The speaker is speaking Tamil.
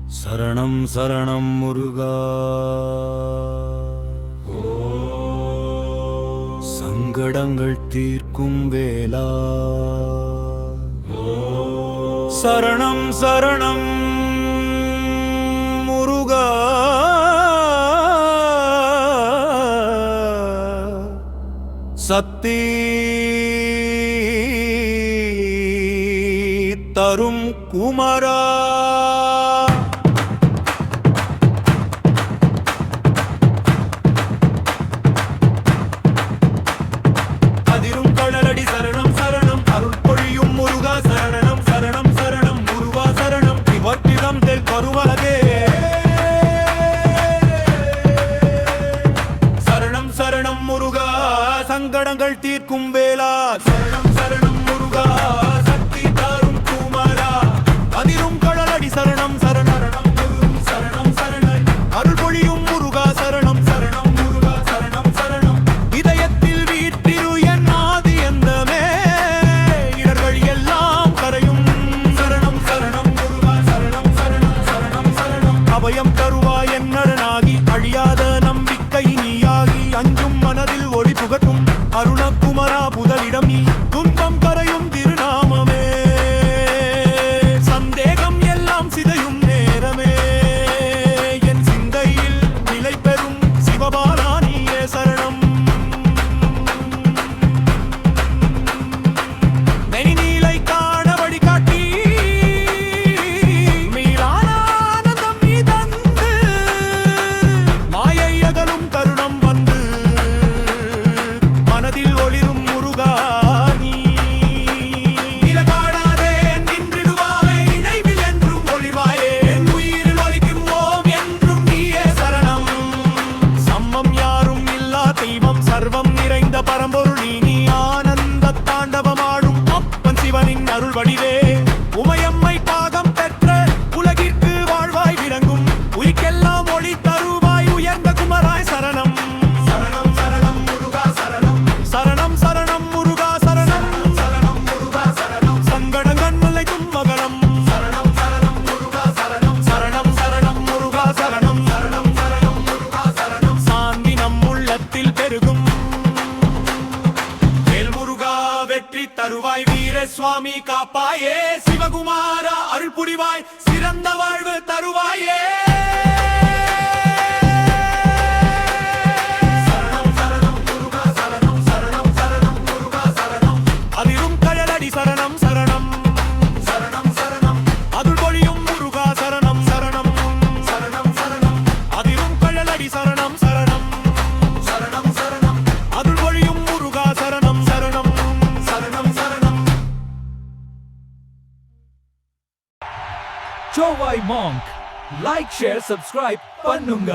சரணம் சரணம் முருகா. சங்கடங்கள் தீர்க்கும் வேலா. சரணம் சரணம் முருகா. சக்தி தரும் குமரா. அதிரும் கடலடி சரணம் சரணம் அருள் பொழியும் முருகா. சரணம் சரணம் சரணம் முருகா சரணம் விவர்த்திதம் தெல் கருவலகே. சரணம் சரணம் முருகா சங்கடங்கள் தீர்க்கும் வேலா. சரணம் சரணம் முருகா சக்தி தரும் குமரா. அதிரும் கடலடி சரணம் சரணம் சரணம் சரணம் அருள் பொழியும் முருகா. சரணம் சரணம் முருகா சரணம் சரணம் இதயத்தில் வீட்டிரு என் ஆதி எந்தமே. இடர்கள் எல்லாம் கரையும். சரணம் சரணம் முருகா சரணம் சரணம் சரணம் சரணம் அபயம் தருவாய் என்னடனாகி. அழியாத நம்பிக்கை நீயாகி அஞ்சும் மனதில் ஒளி புகட்டும் அருணகுமரா. புதலிடம் நீ துன்பம் கரையும் திருநாமமே. சந்தேகம் எல்லாம் சிதையும் நேரமே. என் சிந்தையில் நிலை பெறும் சிவபாலா நீயே சரணம். நெய்நீலை காண வழிகாட்டி மீளான ஆனந்தம் நீ தந்து. மாயை அகலும் தருணம் வந்து மனதில் ஒளிரும் முருகா நீ. இலகாடாதே நின்றிடுவாயே நினைவில் என்றும் ஒளிவாயே. என் உயிரில் ஒலிக்கும் ஓம் என்றும் நீயே சரணம். சம்மம் யாரும் இல்லா தெய்வம் சர்வம் நிறைந்த பரம்பொருள் நீ. நீ ஆனந்த தாண்டவமாடும் அப்பன் சிவனின் அருள் வடிவே. உமையம்மை பாகம் பெற்ற உலகிற்கு வாழ்வாய் விளங்கும். உயிர்க்கெல்லாம் ஒளி தருவாய் உயர்ந்த குமராய் சரணம். சரணம் சரணம் முருகா சரணம். சரணம் சரணம் முருகா சரணம். சரணம் முருகா சரணம் சங்கடங்கள் நிலைக்கும் மகளம். சரணம் சரணம் முருகா சரணம். சரணம் சரணம் முருகா சரணம். சரணம் சரணம் முருகா சரணம் சாந்தி நம் உள்ளத்தில் பெருகும். வேல் முருகா வெற்றி தருவாய் வீர சுவாமி காப்பாயே. சிவகுமாரா அருள் புரிவாய் சிறந்த வாழ்வு தருவாயே. சரணம் சரணம் முருகா சரணம். சரணம் சரணம் முருகா சரணம் அதிரும் கடலடி சரணம் சரணம் சரணம் சரணம் அருள் பொழியும் முருகா. சரணம் சரணம் சரணம் சரணம் அதிரும் கடலடி சரணம் சரணம் சரணம் சரணம் அருள் பொழியும் முருகா. சரணம் சரணம் சரணம் சரணம். Jovai Monk. Like, share, subscribe பண்ணுங்க.